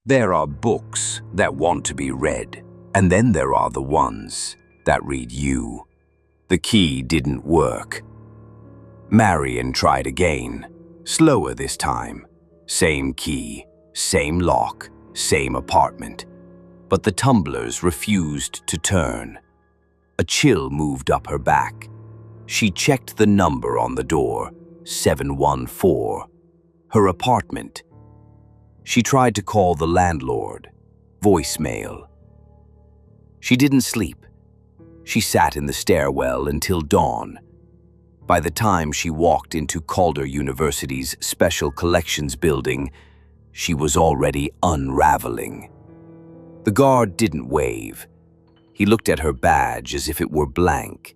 There are books that want to be read, and then there are the ones that read you. The key didn't work. Marian tried again, slower this time. Same key, same lock, same apartment. But the tumblers refused to turn. A chill moved up her back. She checked the number on the door, 714. Her apartment. She tried to call the landlord. Voicemail. She didn't sleep. She sat in the stairwell until dawn. By the time she walked into Calder University's Special Collections building, she was already unraveling. The guard didn't wave. He looked at her badge as if it were blank.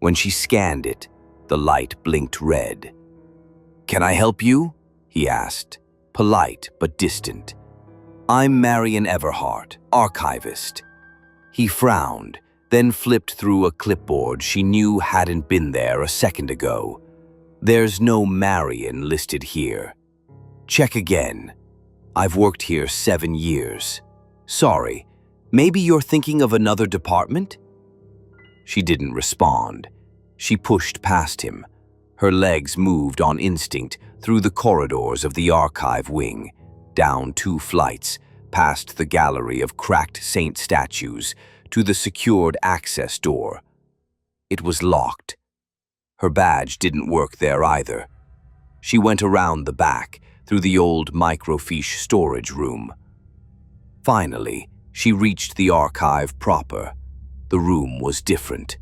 When she scanned it, the light blinked red. "Can I help you?" he asked, polite but distant. "I'm Marian Everhart, archivist." He frowned, then flipped through a clipboard she knew hadn't been there a second ago. "There's no Marian listed here." "Check again. I've worked here 7 years. Sorry, maybe you're thinking of another department?" She didn't respond. She pushed past him. Her legs moved on instinct through the corridors of the archive wing, down 2 flights, past the gallery of cracked saint statues, to the secured access door. It was locked. Her badge didn't work there either. She went around the back, through the old microfiche storage room. Finally, she reached the archive proper. The room was different.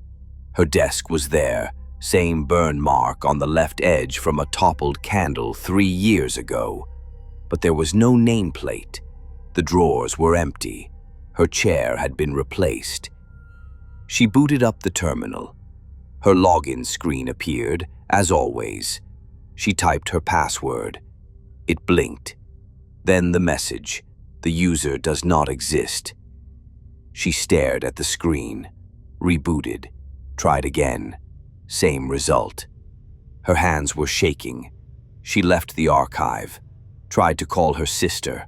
Her desk was there, same burn mark on the left edge from a toppled candle 3 years ago. But there was no nameplate. The drawers were empty. Her chair had been replaced. She booted up the terminal. Her login screen appeared, as always. She typed her password. It blinked. Then the message, "The user does not exist." She stared at the screen, rebooted, tried again. Same result. Her hands were shaking. She left the archive, tried to call her sister.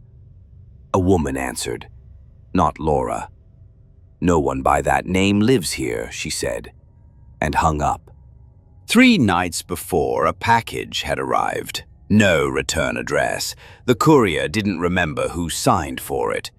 A woman answered. Not Laura. "No one by that name lives here," she said, and hung up. 3 nights before, a package had arrived. No return address. The courier didn't remember who signed for it.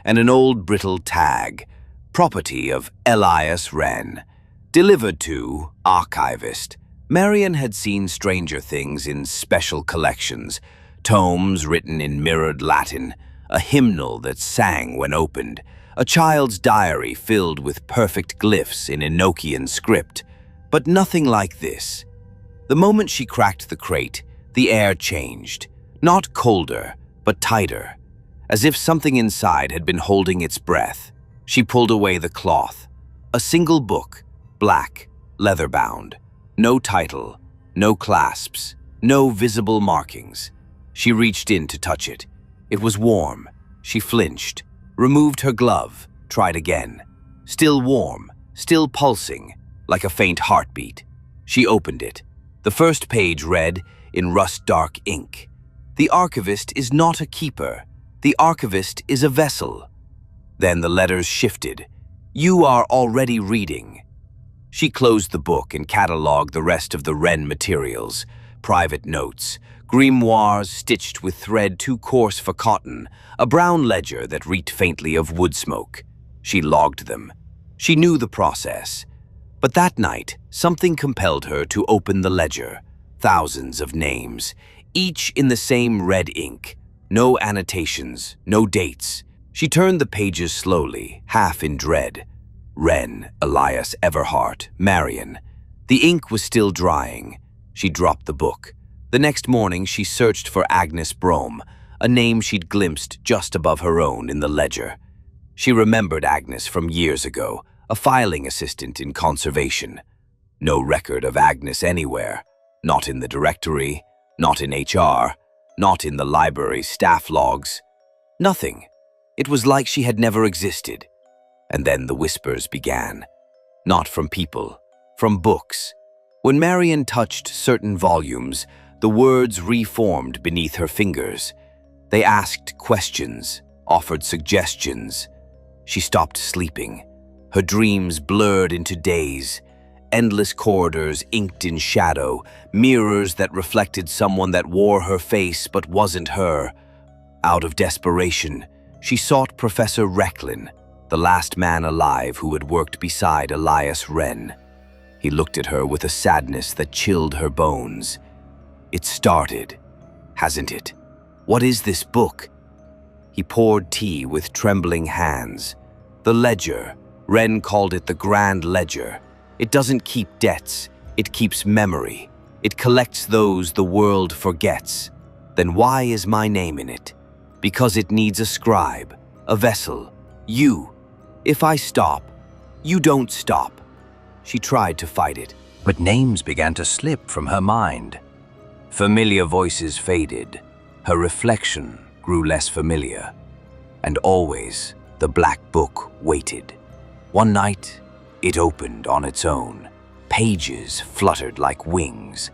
And an old brittle tag, property of Elias Wren. Delivered to archivist. Marian had seen stranger things in special collections, tomes written in mirrored Latin, a hymnal that sang when opened, a child's diary filled with perfect glyphs in Enochian script, but nothing like this. The moment she cracked the crate, the air changed, not colder, but tighter, as if something inside had been holding its breath. She pulled away the cloth. A single book, black, leather-bound. No title, no clasps, no visible markings. She reached in to touch it. It was warm. She flinched, removed her glove, tried again. Still warm, still pulsing, like a faint heartbeat. She opened it. The first page read, in rust-dark ink, "The archivist is not a keeper. The archivist is a vessel." Then the letters shifted. "You are already reading." She closed the book and catalogued the rest of the Wren materials, private notes, grimoires stitched with thread too coarse for cotton, a brown ledger that reeked faintly of wood smoke. She logged them. She knew the process. But that night, something compelled her to open the ledger. Thousands of names, each in the same red ink. No annotations, no dates. She turned the pages slowly, half in dread. Wren, Elias Everhart, Marian. The ink was still drying. She dropped the book. The next morning, she searched for Agnes Brome, a name she'd glimpsed just above her own in the ledger. She remembered Agnes from years ago, a filing assistant in conservation. No record of Agnes anywhere. Not in the directory, not in HR, not in the library staff logs. Nothing. It was like she had never existed. And then the whispers began. Not from people, from books. When Marian touched certain volumes, the words reformed beneath her fingers. They asked questions, offered suggestions. She stopped sleeping. Her dreams blurred into days. Endless corridors inked in shadow, mirrors that reflected someone that wore her face but wasn't her. Out of desperation, she sought Professor Recklin, the last man alive who had worked beside Elias Wren. He looked at her with a sadness that chilled her bones. "It started, hasn't it? What is this book?" He poured tea with trembling hands. "The ledger." Wren called it the Grand Ledger. "It doesn't keep debts, it keeps memory. It collects those the world forgets. Then why is my name in it? Because it needs a scribe, a vessel, you. If I stop, you don't stop." She tried to fight it, but names began to slip from her mind. Familiar voices faded. Her reflection grew less familiar. And always, the black book waited. One night, it opened on its own. Pages fluttered like wings.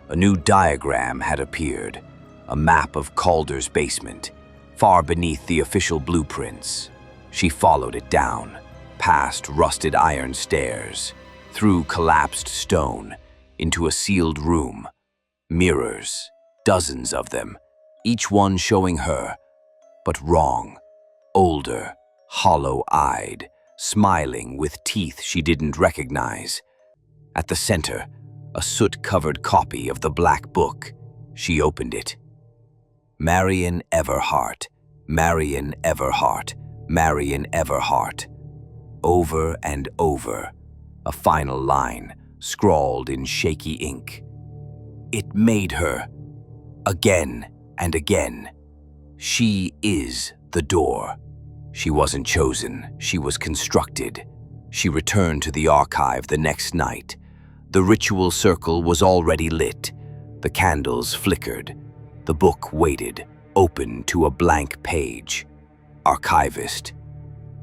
A new diagram had appeared, a map of Calder's basement, far beneath the official blueprints. She followed it down, past rusted iron stairs, through collapsed stone, into a sealed room. Mirrors, dozens of them, each one showing her, but wrong, older, hollow-eyed, smiling with teeth she didn't recognize. At the center, a soot-covered copy of the black book. She opened it. Marian Everhart, Marian Everhart, Marian Everhart. Over and over, a final line, scrawled in shaky ink. It made her, again and again. She is the door. She wasn't chosen, she was constructed. She returned to the archive the next night. The ritual circle was already lit. The candles flickered. The book waited, open to a blank page. Archivist,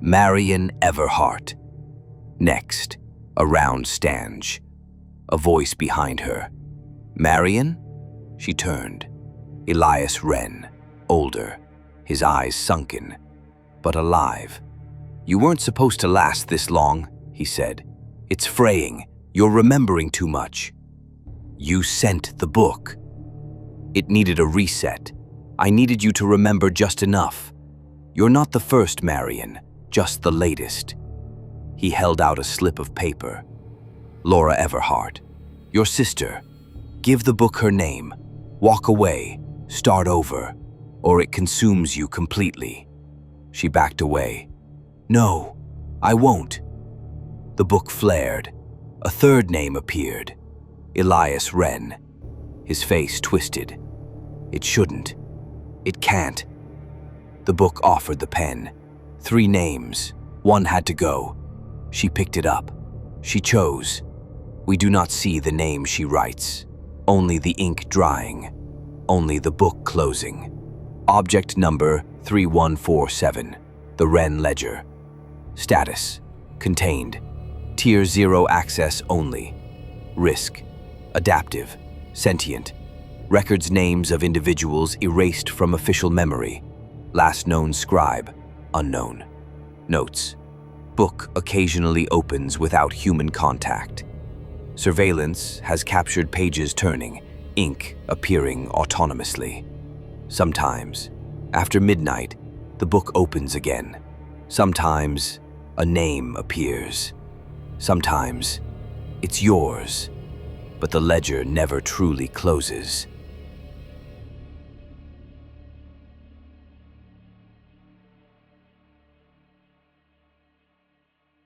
Marian Everhart. Next, a round stange. A voice behind her. Marian? She turned. Elias Wren, older, his eyes sunken, but alive. "You weren't supposed to last this long," he said. "It's fraying. You're remembering too much." "You sent the book." "It needed a reset. I needed you to remember just enough. You're not the first, Marian, just the latest." He held out a slip of paper. "Laura Everhart, your sister. Give the book her name. Walk away, start over, or it consumes you completely." She backed away. "No, I won't." The book flared. A third name appeared. Elias Wren. His face twisted. "It shouldn't. It can't." The book offered the pen. 3 names. One had to go. She picked it up. She chose. We do not see the name she writes. Only the ink drying. Only the book closing. Object number 3147. The Wren Ledger. Status: contained. Tier 0 access only. Risk: adaptive, sentient. Records names of individuals erased from official memory. Last known scribe: unknown. Notes: book occasionally opens without human contact. Surveillance has captured pages turning, ink appearing autonomously. Sometimes, after midnight, the book opens again. Sometimes, a name appears. Sometimes, it's yours. But the ledger never truly closes.